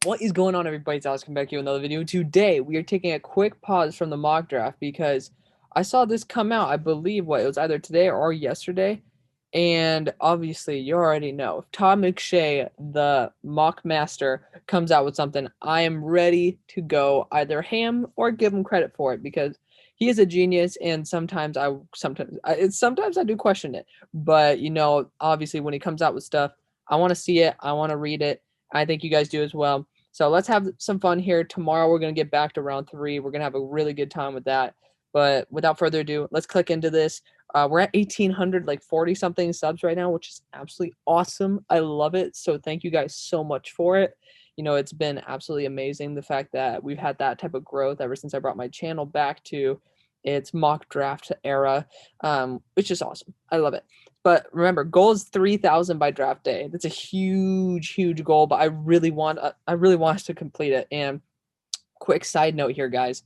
What is going on, everybody? It's Alex coming back here with another video. Today, we are taking a quick pause from the mock draft because I saw this come out, I believe, it was either today or yesterday. And obviously, you already know, if Todd McShay, the mock master, comes out with something, I am ready to go either ham or give him credit for it because he is a genius. And sometimes I do question it. But, obviously, when he comes out with stuff, I want to see it, I want to read it. I think you guys do as well. So let's have some fun here. Tomorrow we're going to get back to round 3. We're going to have a really good time with that. But without further ado, let's click into this. We're at 1,800, like 40 something subs right now, which is absolutely awesome. I love it. So thank you guys so much for it. It's been absolutely amazing the fact that we've had that type of growth ever since I brought my channel back to its mock draft era, which is awesome. I love it. But remember, goal is 3,000 by draft day. That's a huge, huge goal. But I really want us to complete it. And quick side note here, guys.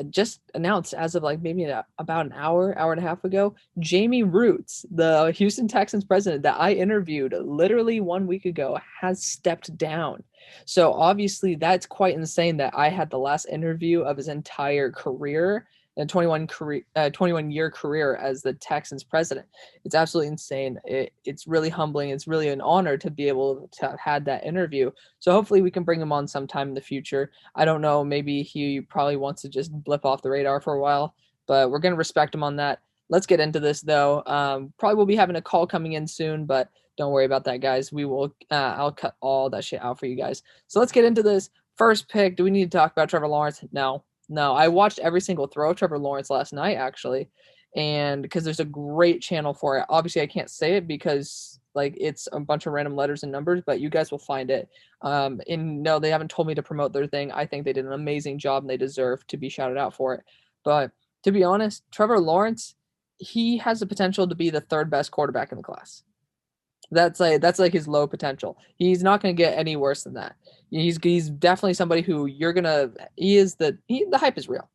Just announced as of like maybe about an hour and a half ago, Jamie Roots, the Houston Texans president that I interviewed literally 1 week ago, has stepped down. So obviously that's quite insane that I had the last interview of his entire career, a 21-year career as the Texans president. It's absolutely insane. It's really humbling. It's really an honor to be able to have had that interview. So hopefully we can bring him on sometime in the future. I don't know. Maybe he probably wants to just blip off the radar for a while, but we're going to respect him on that. Let's get into this though. Probably we'll be having a call coming in soon, but don't worry about that, guys. We will. I'll cut all that shit out for you guys. So let's get into this. First pick. Do we need to talk about Trevor Lawrence? No. I watched every single throw of Trevor Lawrence last night, actually, and because there's a great channel for it. Obviously, I can't say it because like it's a bunch of random letters and numbers, but you guys will find it. And no, they haven't told me to promote their thing. I think they did an amazing job and they deserve to be shouted out for it. But to be honest, Trevor Lawrence, he has the potential to be the third best quarterback in the class. That's like his low potential. He's not going to get any worse than that. He's definitely somebody who you're gonna. The hype is real.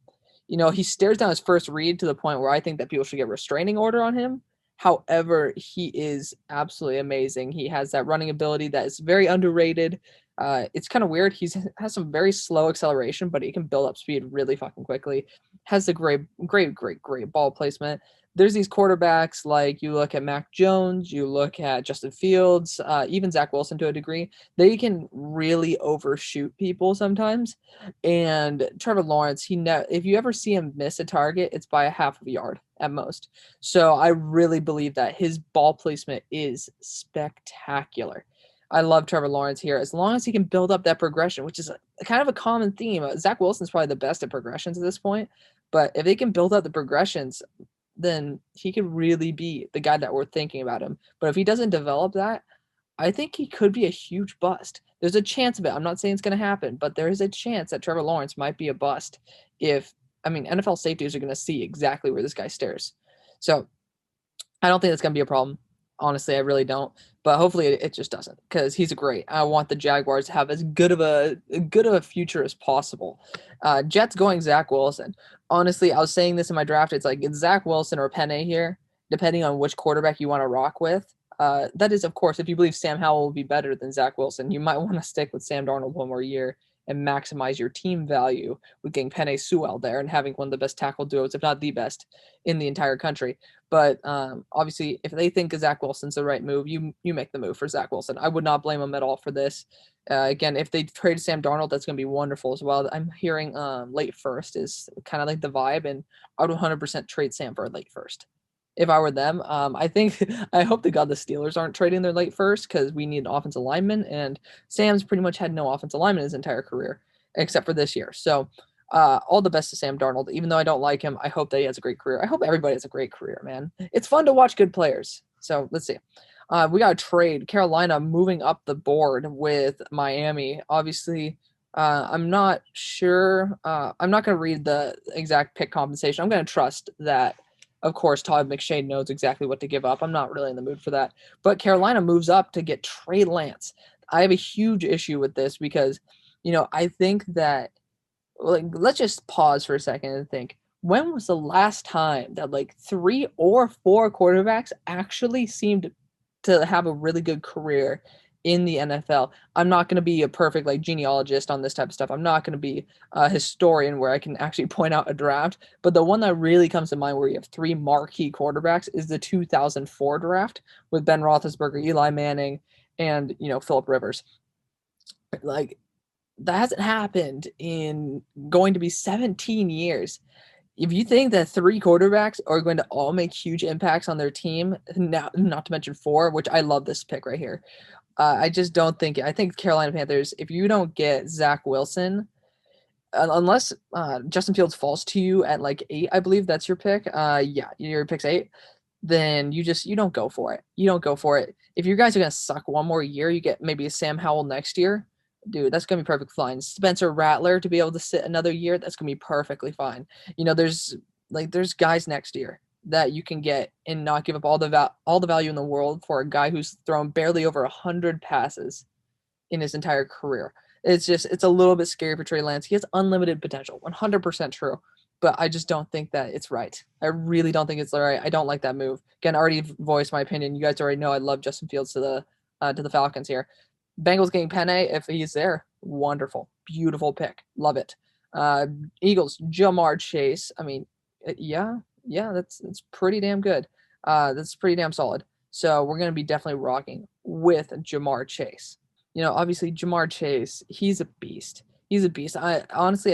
He stares down his first read to the point where I think that people should get a restraining order on him. However, he is absolutely amazing. He has that running ability that is very underrated. It's kind of weird. Has some very slow acceleration, but he can build up speed really fucking quickly. Has the great ball placement. There's these quarterbacks like you look at Mac Jones, you look at Justin Fields, even Zach Wilson to a degree. They can really overshoot people sometimes. And Trevor Lawrence, if you ever see him miss a target, it's by a half of a yard at most. So I really believe that his ball placement is spectacular. I love Trevor Lawrence here as long as he can build up that progression, which is kind of a common theme. Zach Wilson's probably the best at progressions at this point, but if they can build up the progressions, then he could really be the guy that we're thinking about him. But if he doesn't develop that, I think he could be a huge bust. There's a chance of it. I'm not saying it's going to happen, but there is a chance that Trevor Lawrence might be a bust NFL safeties are going to see exactly where this guy stares. So I don't think that's going to be a problem. Honestly, I really don't. But hopefully it just doesn't because he's great. I want the Jaguars to have as good of a future as possible. Jets going Zach Wilson. Honestly, I was saying this in my draft. It's like it's Zach Wilson or Penny here, depending on which quarterback you want to rock with. That is, of course, if you believe Sam Howell will be better than Zach Wilson, you might want to stick with Sam Darnold one more year and maximize your team value with getting Penei Sewell there and having one of the best tackle duos, if not the best, in the entire country. But obviously, if they think Zach Wilson's the right move, you make the move for Zach Wilson. I would not blame them at all for this. Again, if they trade Sam Darnold, that's going to be wonderful as well. I'm hearing late first is kind of like the vibe, and I would 100% trade Sam for a late first if I were them. I hope to God the Steelers aren't trading their late first because we need an offensive lineman, and Sam's pretty much had no offensive lineman his entire career except for this year. So all the best to Sam Darnold. Even though I don't like him, I hope that he has a great career. I hope everybody has a great career, man. It's fun to watch good players. So let's see. We got a trade. Carolina moving up the board with Miami. Obviously, I'm not sure. I'm not going to read the exact pick compensation. I'm going to trust that, of course, Todd McShay knows exactly what to give up. I'm not really in the mood for that. But Carolina moves up to get Trey Lance. I have a huge issue with this because, I think that let's just pause for a second and think. When was the last time that like 3 or 4 quarterbacks actually seemed to have a really good career in the NFL. I'm not going to be a perfect like genealogist on this type of stuff. I'm not going to be a historian where I can actually point out a draft. But the one that really comes to mind where you have three marquee quarterbacks is the 2004 draft with Ben Roethlisberger, Eli Manning, and Philip Rivers. Like that hasn't happened in going to be 17 years. If you think that three quarterbacks are going to all make huge impacts on their team, not to mention four, which I love this pick right here. I just don't think it. I think Carolina Panthers, if you don't get Zach Wilson, unless Justin Fields falls to you at like 8, I believe that's your pick. Yeah, your pick's 8. Then you don't go for it. You don't go for it. If you guys are gonna suck one more year, you get maybe a Sam Howell next year. Dude, that's gonna be perfect fine. Spencer Rattler to be able to sit another year, that's gonna be perfectly fine. There's guys next year that you can get and not give up all the value in the world for a guy who's thrown barely over 100 passes in his entire career. It's a little bit scary for Trey Lance. He has unlimited potential, 100% true. But I just don't think that it's right. I really don't think it's right. I don't like that move. Again, I already voiced my opinion. You guys already know I love Justin Fields to the Falcons here. Bengals getting Penny if he's there. Wonderful, beautiful pick. Love it. Eagles Jamar Chase. I mean, yeah, that's pretty damn good. That's pretty damn solid. So we're gonna be definitely rocking with Jamar Chase. Obviously Jamar Chase, he's a beast. He's a beast. I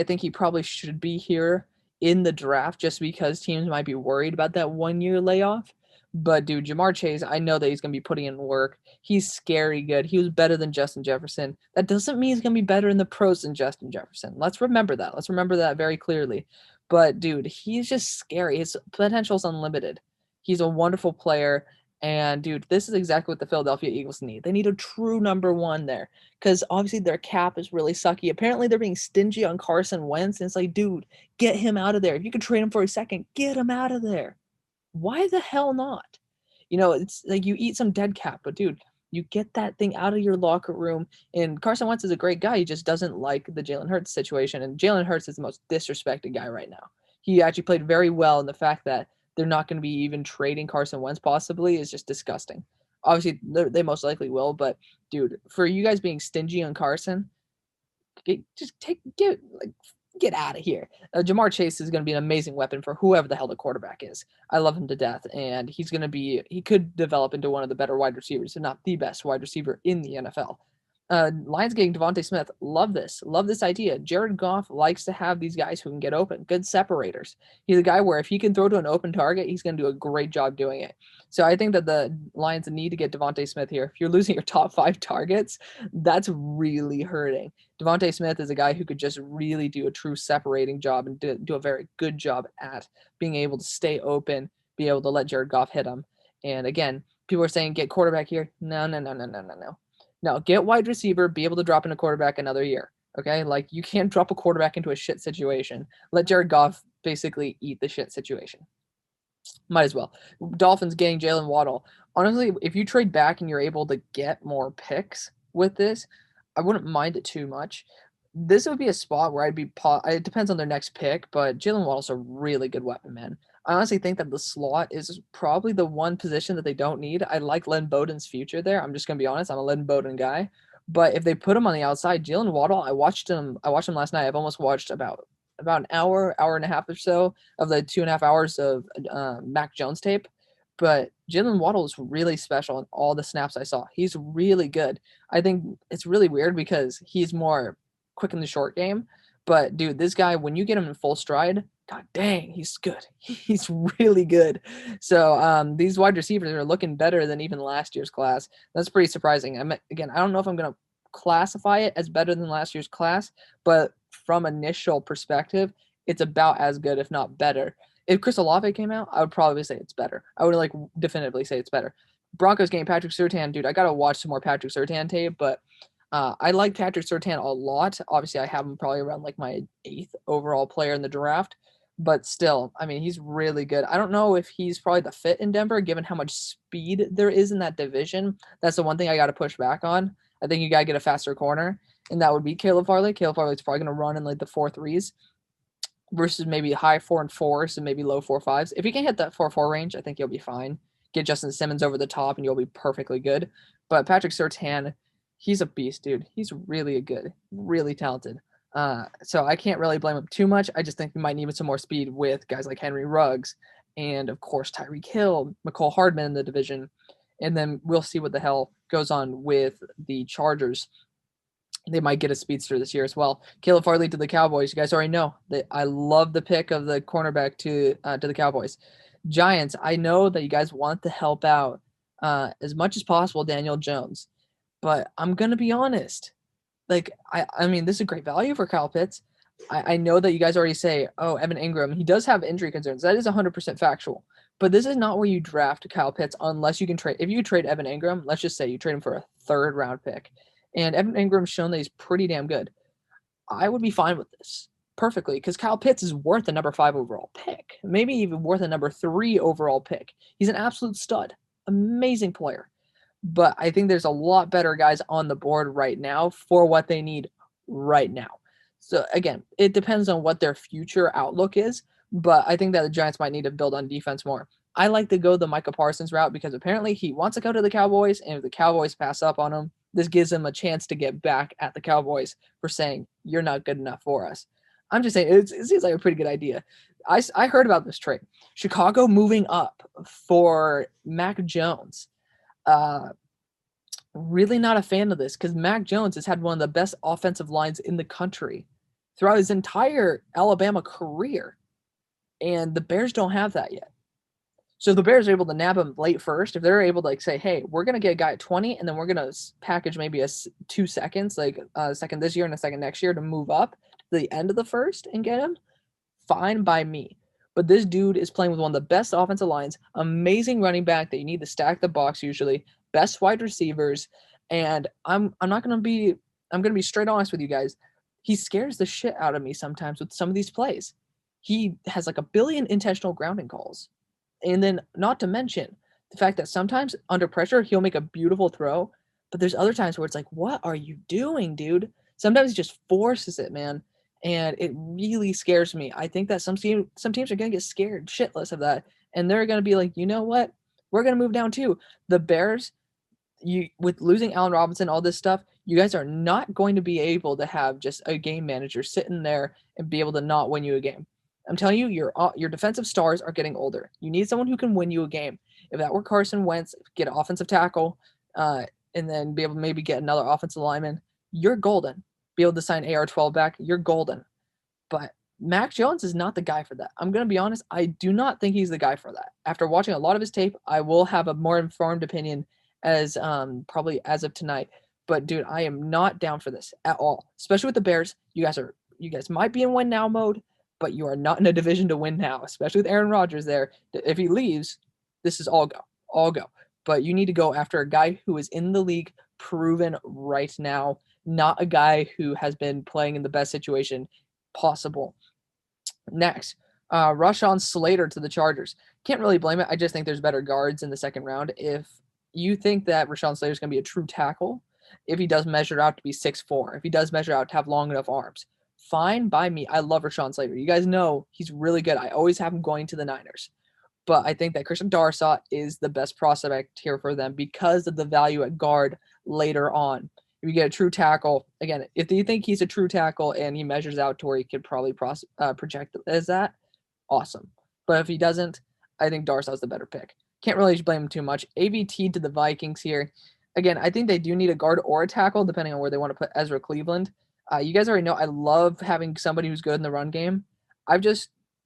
think he probably should be here in the draft just because teams might be worried about that 1-year layoff. But dude, Jamar Chase, I know that he's going to be putting in work. He's scary good. He was better than Justin Jefferson. That doesn't mean he's going to be better in the pros than Justin Jefferson. Let's remember that. Let's remember that very clearly. But dude, he's just scary. His potential is unlimited. He's a wonderful player. And dude, this is exactly what the Philadelphia Eagles need. They need a true number one there because obviously their cap is really sucky. Apparently they're being stingy on Carson Wentz. And it's like, dude, get him out of there. If you could trade him for a second, get him out of there. Why the hell not? It's like you eat some dead cap, but dude, you get that thing out of your locker room. And Carson Wentz is a great guy. He just doesn't like the Jalen Hurts situation. And Jalen Hurts is the most disrespected guy right now. He actually played very well in the fact that they're not going to be even trading Carson Wentz possibly is just disgusting. Obviously, they most likely will, but dude, for you guys being stingy on Carson, get out of here. Jamar Chase is going to be an amazing weapon for whoever the hell the quarterback is. I love him to death, and he could develop into one of the better wide receivers, if not the best wide receiver in the NFL. Lions getting Devontae Smith. Love this idea. Jared Goff likes to have these guys who can get open, good separators. He's a guy where if he can throw to an open target, he's going to do a great job doing it. So I think that the Lions need to get Devontae Smith here. If you're losing your top 5 targets, that's really hurting. Devontae Smith is a guy who could just really do a true separating job and do a very good job at being able to stay open, be able to let Jared Goff hit him. And again, people are saying get quarterback here. No. No, get wide receiver, be able to drop in a quarterback another year. Okay? Like, you can't drop a quarterback into a shit situation. Let Jared Goff basically eat the shit situation. Might as well. Dolphins getting Jalen Waddle. Honestly, if you trade back and you're able to get more picks with this, I wouldn't mind it too much. This would be a spot where I'd be it depends on their next pick, but Jalen Waddle's a really good weapon, man. I honestly think that the slot is probably the one position that they don't need. I like Len Bowden's future there. I'm just gonna be honest. I'm a Len Bowden guy. But if they put him on the outside, Jalen Waddle, I watched him last night. I've almost watched about an hour and a half or so of the 2.5 hours of Mac Jones tape. But Jalen Waddle is really special in all the snaps I saw. He's really good. I think it's really weird because he's more quick in the short game. But dude, this guy, when you get him in full stride, god dang, he's good. He's really good. So these wide receivers are looking better than even last year's class. That's pretty surprising. I don't know if I'm going to classify it as better than last year's class, but from initial perspective, it's about as good, if not better. If Chris Olave came out, I would probably say it's better. I would definitively say it's better. Broncos game, Patrick Surtain, dude. I got to watch some more Patrick Surtain tape, but I like Patrick Surtain a lot. Obviously, I have him probably around like my 8th overall player in the draft. But still, I mean, he's really good. I don't know if he's probably the fit in Denver, given how much speed there is in that division. That's the one thing I got to push back on. I think you got to get a faster corner, and that would be Caleb Farley. Caleb Farley's probably going to run in like the 4.3s versus maybe high 4.4s and maybe low 4.5s. If he can hit that 4.4 range, I think you'll be fine. Get Justin Simmons over the top, and you'll be perfectly good. But Patrick Surtain, He's a beast, dude. He's really good, really talented. So I can't really blame him too much. I just think he might need some more speed with guys like Henry Ruggs and, of course, Tyreek Hill, McCole Hardman in the division. And then we'll see what the hell goes on with the Chargers. They might get a speedster this year as well. Caleb Farley to the Cowboys. You guys already know that I love the pick of the cornerback to the Cowboys. Giants, I know that you guys want to help out as much as possible Daniel Jones, but I'm going to be honest. Like, I mean, this is a great value for Kyle Pitts. I know that you guys already say, oh, Evan Ingram, he does have injury concerns. That is 100% factual. But this is not where you draft Kyle Pitts unless you can trade. If you trade Evan Ingram, let's just say you trade him for a third-round pick. And Evan Ingram's shown that he's pretty damn good. I would be fine with this perfectly because Kyle Pitts is worth a number 5 overall pick, maybe even worth a number 3 overall pick. He's an absolute stud, amazing player. But I think there's a lot better guys on the board right now for what they need right now. So again, it depends on what their future outlook is, but I think that the Giants might need to build on defense more. I like to go the Micah Parsons route because apparently he wants to go to the Cowboys, and if the Cowboys pass up on him, this gives him a chance to get back at the Cowboys for saying, you're not good enough for us. I'm just saying, it seems like a pretty good idea. I heard about this trade. Chicago moving up for Mac Jones. Really not a fan of this because Mac Jones has had one of the best offensive lines in the country throughout his entire Alabama career. And the Bears don't have that yet. So if the Bears are able to nab him late first, if they're able to like say, hey, we're going to get a guy at 20 and then we're going to package maybe 2 seconds, like a second this year and a second next year to move up to the end of the first and get him, fine by me. But this dude is playing with one of the best offensive lines, amazing running back that you need to stack the box usually, best wide receivers, and I'm going to be straight honest with you guys. He scares the shit out of me sometimes with some of these plays. He has like a billion intentional grounding calls. And then not to mention the fact that sometimes under pressure, he'll make a beautiful throw, but there's other times where it's like, what are you doing, dude? Sometimes he just forces it, man. And it really scares me. I think that some teams are going to get scared shitless of that. And they're going to be like, you know what? We're going to move down too. The Bears, with losing Allen Robinson, all this stuff, you guys are not going to be able to have just a game manager sitting there and be able to not win you a game. I'm telling you, your defensive stars are getting older. You need someone who can win you a game. If that were Carson Wentz, get an offensive tackle, and then be able to maybe get another offensive lineman, you're golden. Be able to sign AR-12 back, you're golden. But Mac Jones is not the guy for that. I'm going to be honest, I do not think he's the guy for that. After watching a lot of his tape, I will have a more informed opinion as probably as of tonight. But dude, I am not down for this at all. Especially with the Bears. You guys might be in win now mode, but you are not in a division to win now, especially with Aaron Rodgers there. If he leaves, this is all go. But you need to go after a guy who is in the league, proven right now, not a guy who has been playing in the best situation possible. Next, Rashawn Slater to the Chargers. Can't really blame it. I just think there's better guards in the second round. If you think that Rashawn Slater is going to be a true tackle, if he does measure out to be 6'4", if he does measure out to have long enough arms, fine by me. I love Rashawn Slater. You guys know he's really good. I always have him going to the Niners. But I think that Christian Darrisaw is the best prospect here for them because of the value at guard later on. If you get a true tackle, again, if you think he's a true tackle and he measures out to where he could probably project as that, awesome. But if he doesn't, I think Darrisaw's the better pick. Can't really blame him too much. AVT to the Vikings here. Again, I think they do need a guard or a tackle, depending on where they want to put Ezra Cleveland. You guys already know I love having somebody who's good in the run game.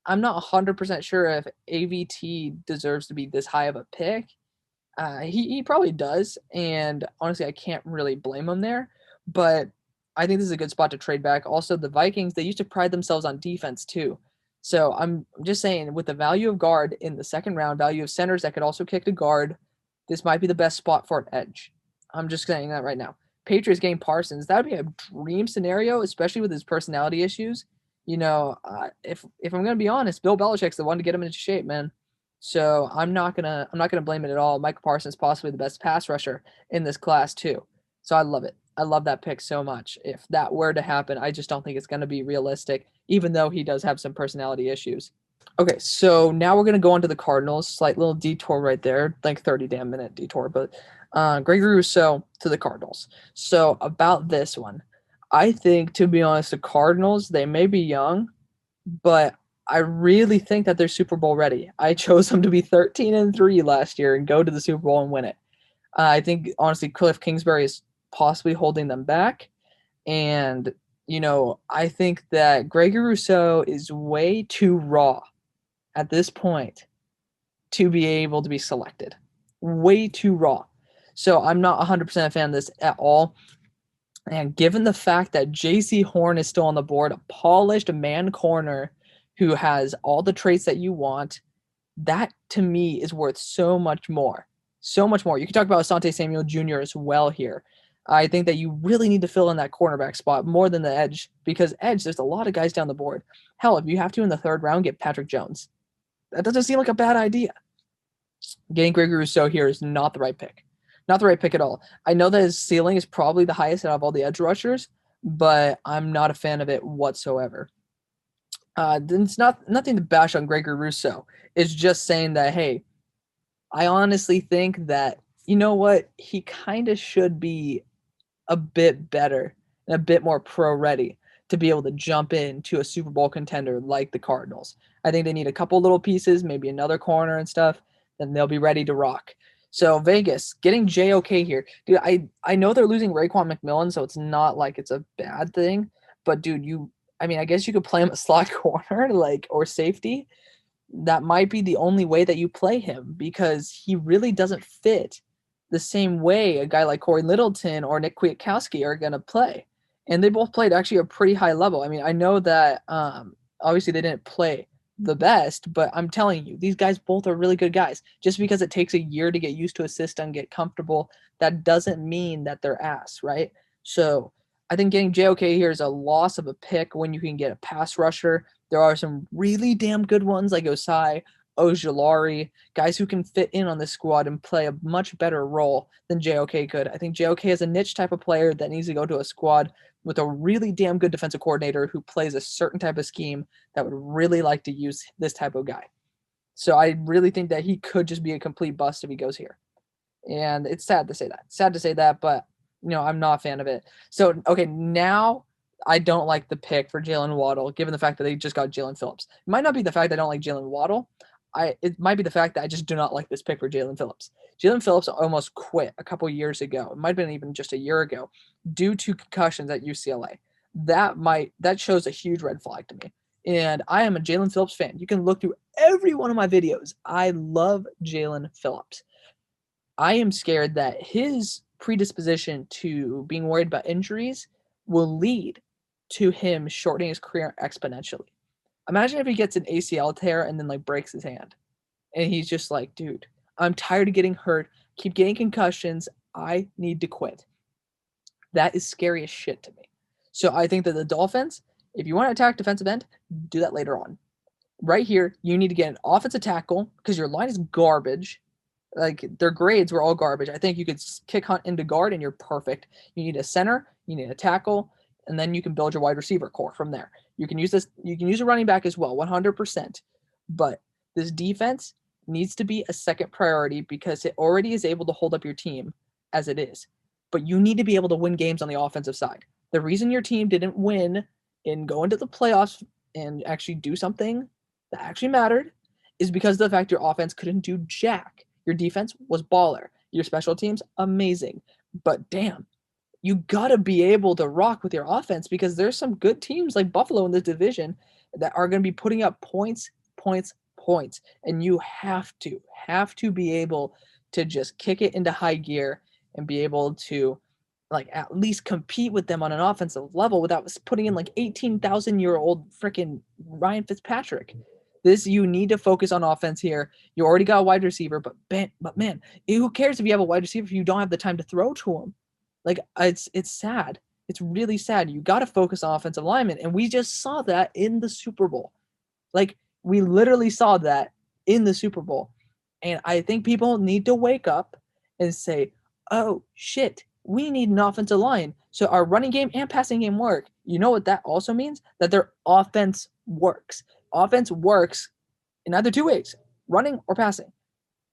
I'm not 100% sure if AVT deserves to be this high of a pick. He probably does, and honestly, I can't really blame him there. But I think this is a good spot to trade back. Also, the Vikings, they used to pride themselves on defense too. So I'm just saying, with the value of guard in the second round, value of centers that could also kick to guard, this might be the best spot for an edge. I'm just saying that right now. Patriots getting Parsons, that would be a dream scenario, especially with his personality issues. You know, if I'm gonna be honest, Bill Belichick's the one to get him into shape, man. So I'm not gonna blame it at all. Michael Parsons possibly the best pass rusher in this class too. So I love it. I love that pick so much. If that were to happen, I just don't think it's gonna be realistic, even though he does have some personality issues. Okay, so now we're gonna go on to the Cardinals. Slight little detour right there, like 30 damn minute detour, but Gregory Rousseau to the Cardinals. So about this one, I think, to be honest, the Cardinals, they may be young, but I really think that they're Super Bowl ready. I chose them to be 13-3 last year and go to the Super Bowl and win it. I think honestly, Cliff Kingsbury is possibly holding them back, and I think that Gregory Rousseau is way too raw at this point to be able to be selected. Way too raw. So I'm not 100% a fan of this at all. And given the fact that JC Horn is still on the board, a polished man corner who has all the traits that you want, that to me is worth so much more. So much more. You can talk about Asante Samuel Jr. as well here. I think that you really need to fill in that cornerback spot more than the edge, because edge, there's a lot of guys down the board. Hell, if you have to in the third round, get Patrick Jones. That doesn't seem like a bad idea. Getting Gregory Rousseau here is not the right pick. Not the right pick at all. I know that his ceiling is probably the highest out of all the edge rushers, but I'm not a fan of it whatsoever. It's nothing to bash on Gregory Rousseau. It's just saying that, hey, I honestly think that, you know what, he kind of should be a bit better and a bit more pro ready to be able to jump into a Super Bowl contender like the Cardinals. I think they need a couple little pieces, maybe another corner and stuff, then they'll be ready to rock. So Vegas, getting JOK here. Dude, I know they're losing Raekwon McMillan, so it's not like it's a bad thing. But dude, I guess you could play him a slot corner, or safety. That might be the only way that you play him, because he really doesn't fit the same way a guy like Corey Littleton or Nick Kwiatkowski are going to play. And they both played actually a pretty high level. I mean, I know that obviously they didn't play the best, but I'm telling you, these guys both are really good guys. Just because it takes a year to get used to a system, get comfortable, that doesn't mean that they're ass, right? So I think getting JOK here is a loss of a pick when you can get a pass rusher. There are some really damn good ones like Osai, Ojulari, guys who can fit in on this squad and play a much better role than JOK could. I think JOK is a niche type of player that needs to go to a squad with a really damn good defensive coordinator who plays a certain type of scheme that would really like to use this type of guy. So I really think that he could just be a complete bust if he goes here. And it's sad to say that. But I'm not a fan of it. So, okay, now I don't like the pick for Jalen Waddle, given the fact that they just got Jalen Phillips. It might not be the fact that I don't like Jalen Waddle. It might be the fact that I just do not like this pick for Jalen Phillips. Jalen Phillips almost quit a couple years ago. It might have been even just a year ago due to concussions at UCLA. That shows a huge red flag to me. And I am a Jalen Phillips fan. You can look through every one of my videos. I love Jalen Phillips. I am scared that his predisposition to being worried about injuries will lead to him shortening his career exponentially. Imagine if he gets an ACL tear and then breaks his hand. And he's just like, dude, I'm tired of getting hurt, keep getting concussions. I need to quit. That is scary as shit to me. So I think that the Dolphins, if you want to attack defensive end, do that later on. Right here, you need to get an offensive tackle because your line is garbage. Their grades were all garbage. I think you could kick Hunt into guard and you're perfect. You need a center, you need a tackle, and then you can build your wide receiver core from there. You can use a running back as well, 100%. But this defense needs to be a second priority because it already is able to hold up your team as it is. But you need to be able to win games on the offensive side. The reason your team didn't win and go into the playoffs and actually do something that actually mattered is because of the fact your offense couldn't do jack. Your defense was baller. Your special teams, amazing. But damn, you got to be able to rock with your offense because there's some good teams like Buffalo in this division that are going to be putting up points. And you have to be able to just kick it into high gear and be able to at least compete with them on an offensive level without putting in 18,000-year-old freaking Ryan Fitzpatrick. You need to focus on offense here. You already got a wide receiver, but man, who cares if you have a wide receiver if you don't have the time to throw to him? It's sad. It's really sad. You got to focus on offensive linemen, and we just saw that in the Super Bowl. We literally saw that in the Super Bowl. And I think people need to wake up and say, oh, shit, we need an offensive line. So our running game and passing game work. You know what that also means? That their offense works. Offense works in either two ways, running or passing.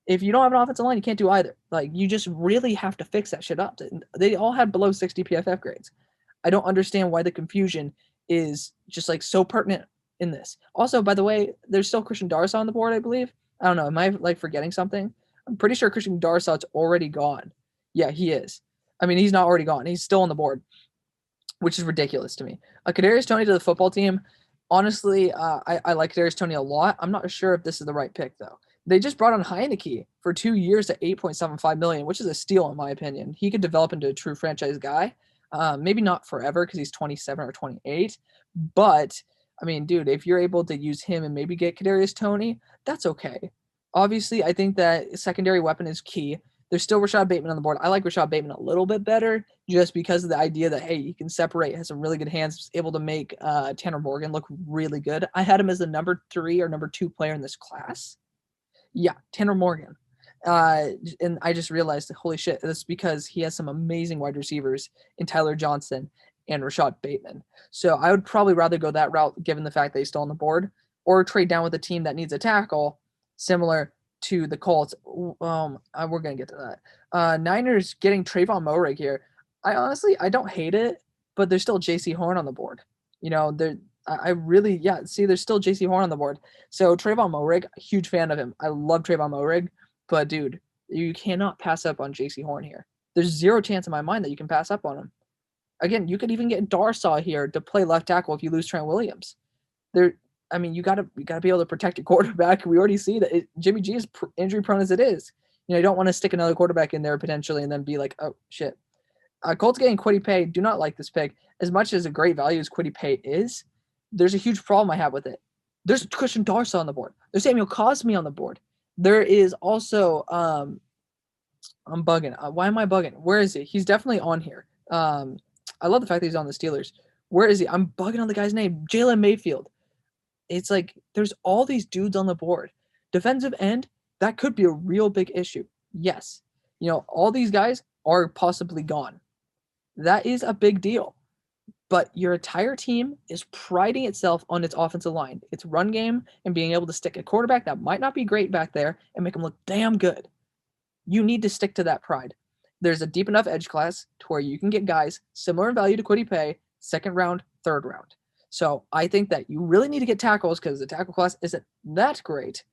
If you don't have an offensive line, you can't do either. Like, you just really have to fix that shit up. They all had below 60 PFF grades. I don't understand why the confusion is just like so pertinent in this. Also, by the way, there's still Christian Darrisaw on the board, I believe. I don't know. Am I like forgetting something? I'm pretty sure Christian Darrisaw's already gone. Yeah, he is. I mean, he's not already gone. He's still on the board, which is ridiculous to me. Kadarius Toney to the football team. Honestly, I like Kadarius Toney a lot. I'm not sure if this is the right pick though. They just brought on Heineke for 2 years at $8.75 million, which is a steal in my opinion. He could develop into a true franchise guy. Maybe not forever because he's 27 or 28, but I mean, dude, if you're able to use him and maybe get Kadarius Toney, that's okay. Obviously, I think that secondary weapon is key. There's still Rashad Bateman on the board. I like Rashad Bateman a little bit better just because of the idea that, hey, he can separate, has some really good hands, able to make Tanner Morgan look really good. I had him as the number 3 or number 2 player in this class. Yeah, Tanner Morgan. And I just realized, holy shit, that's because he has some amazing wide receivers in Tyler Johnson and Rashad Bateman. So I would probably rather go that route given the fact that he's still on the board, or trade down with a team that needs a tackle similar to the Colts. We're going to get to that. Niners getting Trayvon Moehrig here. I don't hate it, but there's still JC Horn on the board. You know, there's still JC Horn on the board. So Trayvon Moehrig, huge fan of him. I love Trayvon Moehrig, but dude, you cannot pass up on JC Horn here. There's zero chance in my mind that you can pass up on him. Again, you could even get Darsaw here to play left tackle if you lose Trent Williams. You gotta be able to protect your quarterback. We already see that Jimmy G is injury prone as it is. You don't want to stick another quarterback in there potentially and then be like, oh shit. Colts getting Kwity Paye. Do not like this pick as much as a great value as Kwity Paye is. There's a huge problem I have with it. There's Christian Darsaw on the board. There's Samuel Cosme on the board. There is also I'm bugging. Why am I bugging? Where is he? He's definitely on here. I love the fact that he's on the Steelers. Where is he? I'm bugging on the guy's name. Jalen Mayfield. It's like there's all these dudes on the board. Defensive end, that could be a real big issue. Yes. All these guys are possibly gone. That is a big deal. But your entire team is priding itself on its offensive line, its run game, and being able to stick a quarterback that might not be great back there and make him look damn good. You need to stick to that pride. There's a deep enough edge class to where you can get guys similar in value to Kwity Paye, second round, third round. So I think that you really need to get tackles because the tackle class isn't that great.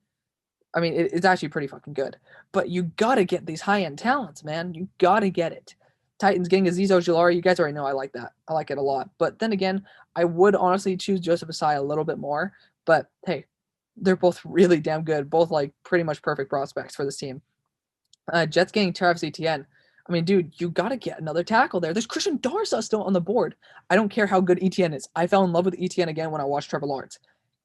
I mean, it's actually pretty fucking good. But you got to get these high-end talents, man. You got to get it. Titans getting Azeez Ojulari. You guys already know I like that. I like it a lot. But then again, I would honestly choose Joseph Asai a little bit more. But, hey, they're both really damn good. Both, like, pretty much perfect prospects for this team. Jets getting Travis Etienne. I mean, dude, you got to get another tackle there. There's Christian Darsaw still on the board. I don't care how good Etienne is. I fell in love with Etienne again when I watched Trevor Lawrence.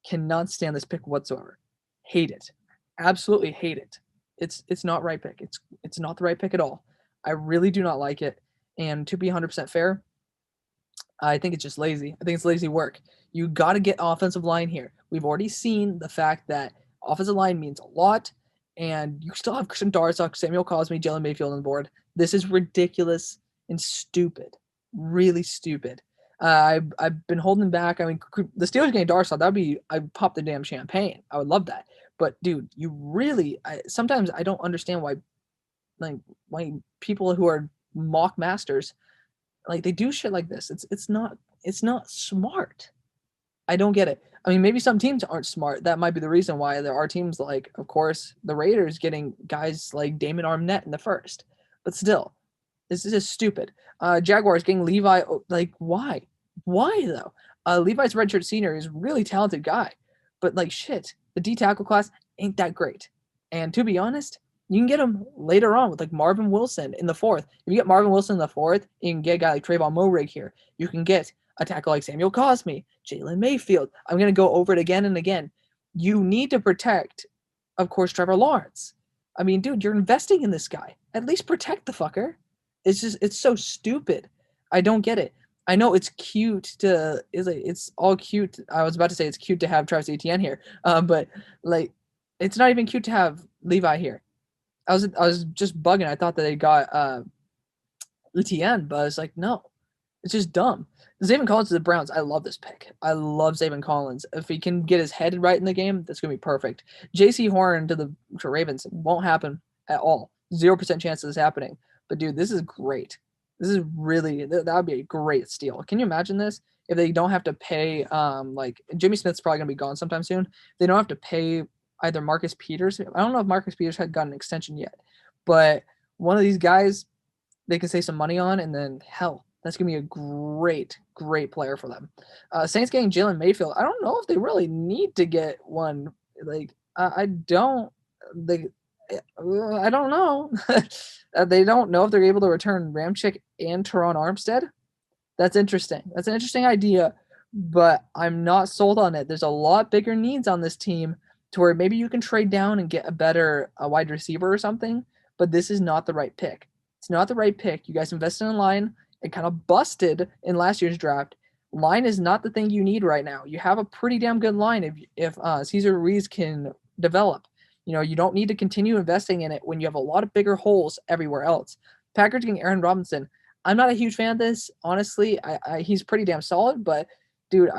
Cannot stand this pick whatsoever. Hate it. Absolutely hate it. It's not right pick. It's not the right pick at all. I really do not like it. And to be 100% fair, I think it's just lazy. I think it's lazy work. You got to get offensive line here. We've already seen the fact that offensive line means a lot, and you still have Christian Darsaw, Samuel Cosme, Jalen Mayfield on the board. This is ridiculous and stupid. Really stupid. I've been holding back. I mean, the Steelers getting Darsaw, I'd pop the damn champagne. I would love that. But dude, you really, sometimes I don't understand why people who are mock masters, like they do shit like this. It's not smart. I don't get it. I mean, maybe some teams aren't smart. That might be the reason why there are teams like, of course, the Raiders getting guys like Damon Arnette in the first. But still, this is just stupid. Jaguars getting Levi. Like, why? Why though? Levi's redshirt senior is a really talented guy, but like shit, the D tackle class ain't that great. And to be honest, you can get him later on with like Marvin Wilson in the fourth. If you get Marvin Wilson in the fourth, you can get a guy like Trayvon Moehrig here. You can get a tackle like Samuel Cosme, Jalen Mayfield. I'm going to go over it again and again. You need to protect, of course, Trevor Lawrence. I mean, dude, you're investing in this guy. At least protect the fucker. It's so stupid. I don't get it. I know it's cute it's all cute. I was about to say it's cute to have Travis Etienne here. But like, it's not even cute to have Levi here. I was just bugging. I thought that they got Etienne, but I was like, no. It's just dumb. Zaven Collins to the Browns. I love this pick. I love Zaven Collins. If he can get his head right in the game, that's gonna be perfect. J.C. Horn to the Ravens won't happen at all. 0% chance of this happening. But dude, this is great. This is really that would be a great steal. Can you imagine this? If they don't have to pay, like Jimmy Smith's probably gonna be gone sometime soon. They don't have to pay either Marcus Peters. I don't know if Marcus Peters had gotten an extension yet, but one of these guys they can save some money on, and then hell, that's gonna be a great, great player for them. Saints getting Jalen Mayfield. I don't know if they really need to get one. Like I don't. They, I don't know. They don't know if they're able to return Ramchick and Teron Armstead. That's interesting. That's an interesting idea, but I'm not sold on it. There's a lot bigger needs on this team to where maybe you can trade down and get a better wide receiver or something, but this is not the right pick. It's not the right pick. You guys invested in line. It kind of busted in last year's draft. Line is not the thing you need right now. You have a pretty damn good line if Cesar Ruiz can develop. You know, you don't need to continue investing in it when you have a lot of bigger holes everywhere else. Packers getting Aaron Robinson. I'm not a huge fan of this, honestly. He's pretty damn solid, but dude,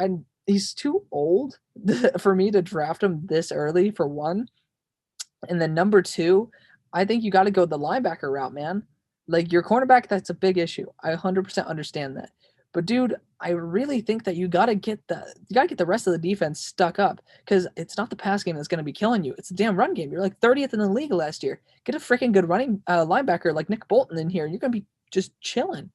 he's too old for me to draft him this early for one. And then number two, I think you got to go the linebacker route, man. Like your cornerback, that's a big issue. I 100% understand that. But dude, I really think that you got to get the rest of the defense stuck up because it's not the pass game that's going to be killing you. It's the damn run game. You're like 30th in the league last year. Get a freaking good running linebacker like Nick Bolton in here. You're going to be just chilling.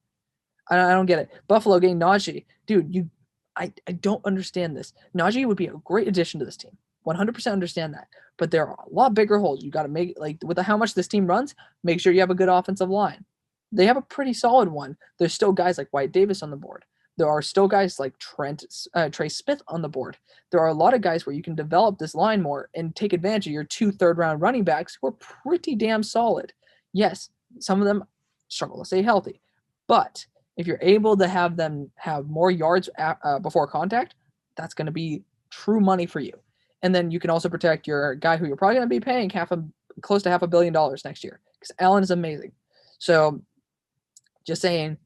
I don't get it. Buffalo getting Najee. Dude, I don't understand this. Najee would be a great addition to this team. 100% understand that. But there are a lot bigger holes. You got to make, like, with how much this team runs, make sure you have a good offensive line. They have a pretty solid one. There's still guys like Wyatt Davis on the board. There are still guys like Trey Smith on the board. There are a lot of guys where you can develop this line more and take advantage of your 2 third-round running backs who are pretty damn solid. Yes, some of them struggle to stay healthy. But if you're able to have them have more yards before contact, that's going to be true money for you. And then you can also protect your guy who you're probably going to be paying close to $500 million next year because Allen is amazing. So just saying,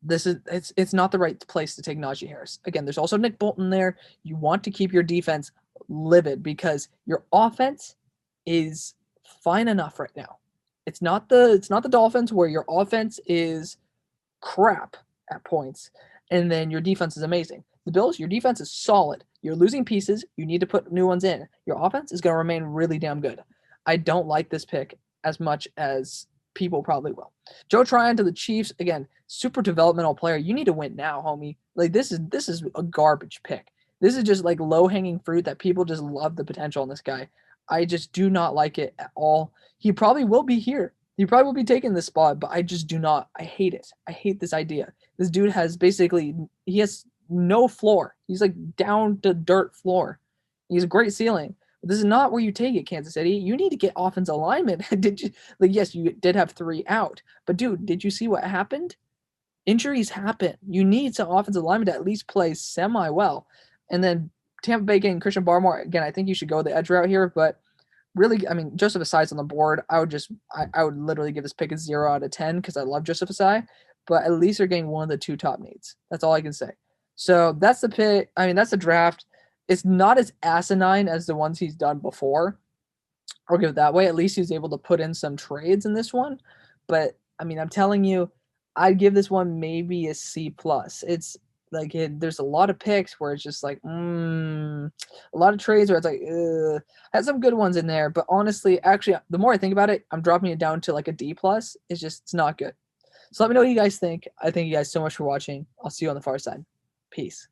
it's not the right place to take Najee Harris. Again, there's also Nick Bolton there. You want to keep your defense livid because your offense is fine enough right now. It's not the Dolphins where your offense is crap at points and then your defense is amazing. The Bills, your defense is solid. You're losing pieces. You need to put new ones in. Your offense is going to remain really damn good. I don't like this pick as much as people probably will. Joe Tryon to the Chiefs, again, super developmental player. You need to win now, homie. Like this is a garbage pick. This is just like low-hanging fruit that people just love the potential in this guy. I just do not like it at all. He probably will be here. He probably will be taking this spot, but I just do not. I hate it. I hate this idea. This dude has he has no floor. He's like down to dirt floor. He's a great ceiling. But this is not where you take it, Kansas City. You need to get offensive alignment. Yes, you did have 3 out, but dude, did you see what happened? Injuries happen. You need some offensive alignment to at least play semi well. And then Tampa Bay getting Christian Barmore, again, I think you should go the edge route here, but really, I mean, Joseph Asai's on the board. I would literally give this pick a 0 out of 10 because I love Joseph Asai, but at least they're getting one of the 2 top needs. That's all I can say. So that's the pick. I mean, that's the draft. It's not as asinine as the ones he's done before. I'll give it that way. At least he was able to put in some trades in this one. But I mean, I'm telling you, I'd give this one maybe a C+. It's like there's a lot of picks where it's just like, a lot of trades where it's like, had some good ones in there. But honestly, actually, the more I think about it, I'm dropping it down to like a D+. It's not good. So let me know what you guys think. I thank you guys so much for watching. I'll see you on the far side. Peace.